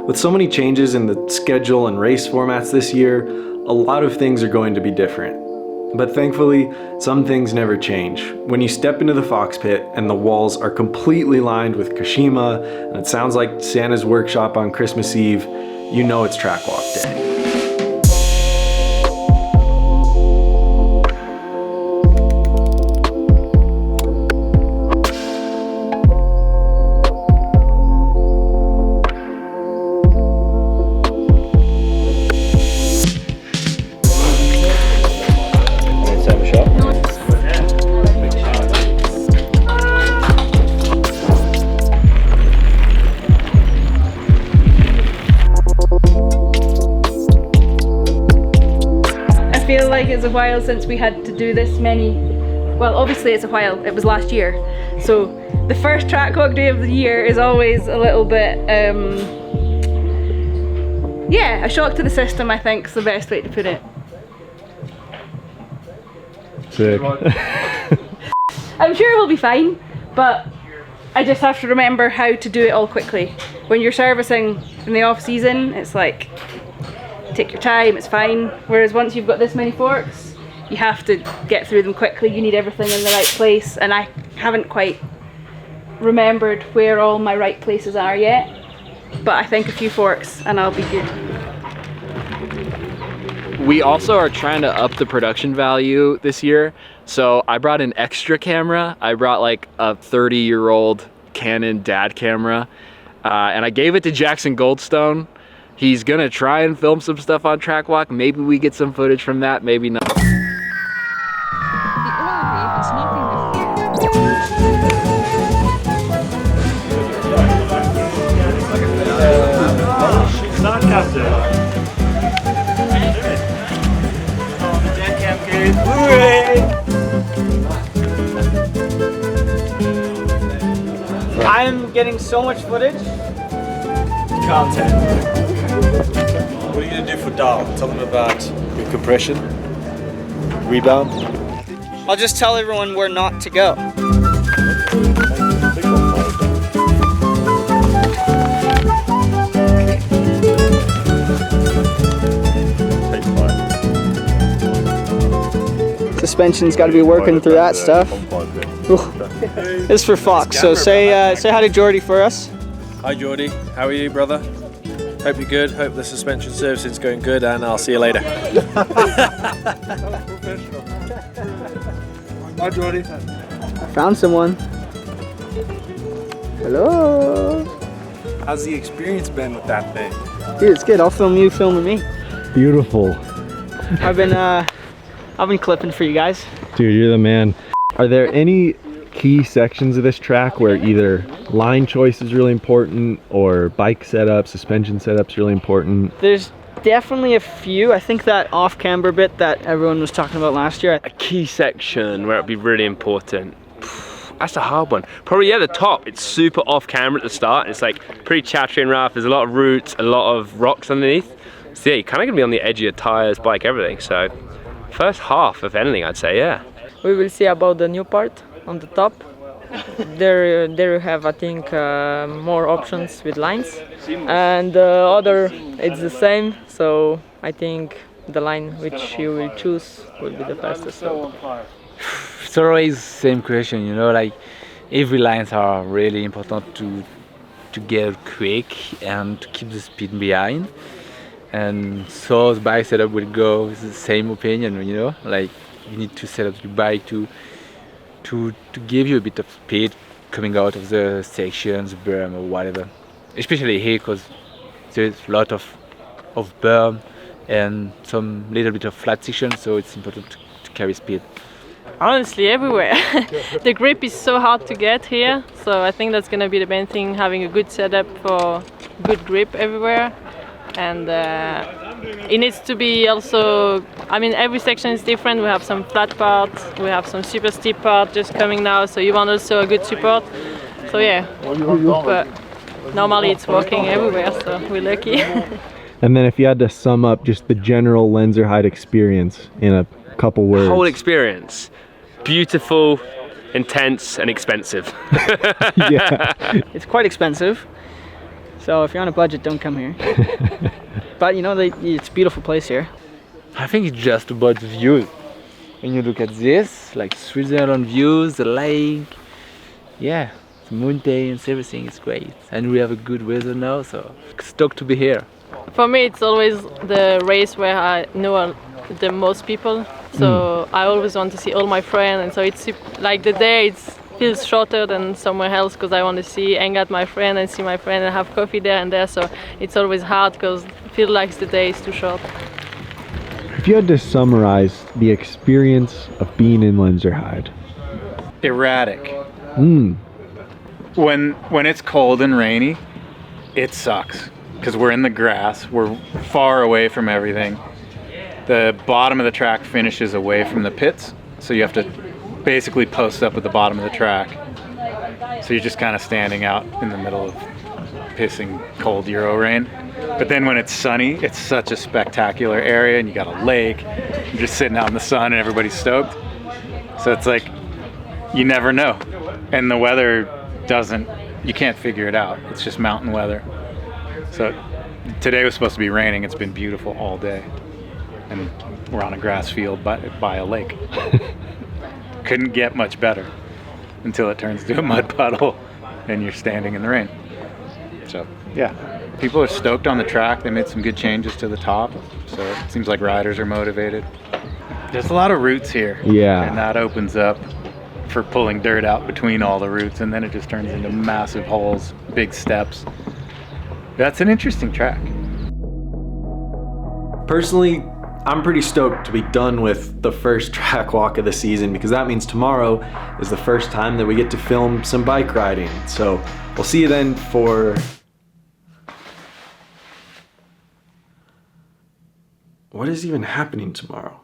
With so many changes in the schedule and race formats this year, a lot of things are going to be different. But thankfully, some things never change. When you step into the Fox pit and the walls are completely lined with Kashima, and it sounds like Santa's workshop on Christmas Eve, you know it's track walk day. I feel like it's a while since we had to do this many. Well, obviously it's a while, it was last year. So the first track walk day of the year is always a little bit, yeah, a shock to the system, I think is the best way to put it. Sick. I'm sure we'll be fine, but I just have to remember how to do it all quickly. When you're servicing in the off season, it's like, take your time, it's fine. Whereas once you've got this many forks, you have to get through them quickly. You need everything in the right place, and I haven't quite remembered where all my right places are yet. But I think a few forks and I'll be good. We also are trying to up the production value this year. So I brought an extra camera. I brought like a 30-year-old Canon dad camera, and I gave it to Jackson Goldstone. He's gonna try and film some stuff on track walk. Maybe we get some footage from that, maybe not. I'm getting so much footage. Content. What are you going to do for dial? Tell them about your compression, rebound. I'll just tell everyone where not to go. Suspension's got to be working through that stuff. This is for Fox, so say hi to Jordy for us. Hi Jordy, how are you, brother? Hope you're good, hope the suspension servicing's going good, and I'll see you later. Hi Jordy. I found someone. Hello. How's the experience been with that thing? Dude, it's good. I'll film you filming me. Beautiful. I've been clipping for you guys. Dude, you're the man. Are there any key sections of this track where either line choice is really important or bike setup, suspension setup's really important? There's definitely a few. I think that off-camber bit that everyone was talking about last year. A key section where it'd be really important. That's a hard one. Probably, yeah, the top. It's super off camera at the start. It's like pretty chattery and rough. There's a lot of roots, a lot of rocks underneath. So yeah, you're kind of gonna be on the edge of your tires, bike, everything. So first half, if anything, I'd say, yeah. We will see about the new part on the top. There you have, I think, more options with lines, and the other it's the same. So I think the line which you will choose will be the fastest. So. It's always the same question, you know, like every lines are really important to get quick and to keep the speed behind. And so the bike setup will go with the same opinion, you know, like you need to set up your bike to give you a bit of speed coming out of the sections, berm or whatever. Especially here, because there's a lot of berm and some little bit of flat section, so it's important to carry speed. Honestly, everywhere. The grip is so hard to get here, so I think that's going to be the main thing, having a good setup for good grip everywhere. And it needs to be also, I mean, every section is different. We have some flat parts, we have some super steep part just coming now, so you want also a good support. So yeah, but normally it's working everywhere, so we're lucky. And then if you had to sum up just the general Lenzerheide experience in a couple words. Whole experience. Beautiful, intense, and expensive. Yeah. It's quite expensive. So if you're on a budget, don't come here. But you know, it's a beautiful place here. I think it's just about the views. When you look at this, like Switzerland views, the lake, yeah, the mountains, everything is great. And we have a good weather now, so stoked to be here. For me, it's always the race where I know the most people. So I always want to see all my friends, and so it's like the day feels shorter than somewhere else because I want to hang out with my friend and see my friend and have coffee there and there. So it's always hard because it feels like the day is too short. If you had to summarize the experience of being in Lenzerheide. Erratic. When it's cold and rainy, it sucks because we're in the grass, we're far away from everything. The bottom of the track finishes away from the pits, so you have to basically post up at the bottom of the track. So you're just kind of standing out in the middle of pissing cold Euro rain. But then when it's sunny, it's such a spectacular area, and you got a lake, you're just sitting out in the sun and everybody's stoked. So it's like, you never know. And the weather you can't figure it out. It's just mountain weather. So today was supposed to be raining. It's been beautiful all day. And we're on a grass field by a lake. Couldn't get much better until it turns to a mud puddle and you're standing in the rain. So yeah, people are stoked on the track. They made some good changes to the top, so it seems like riders are motivated. There's a lot of roots here. Yeah. And that opens up for pulling dirt out between all the roots, and then it just turns into massive holes, big steps. That's an interesting track. Personally, I'm pretty stoked to be done with the first track walk of the season, because that means tomorrow is the first time that we get to film some bike riding. So we'll see you then for... What is even happening tomorrow?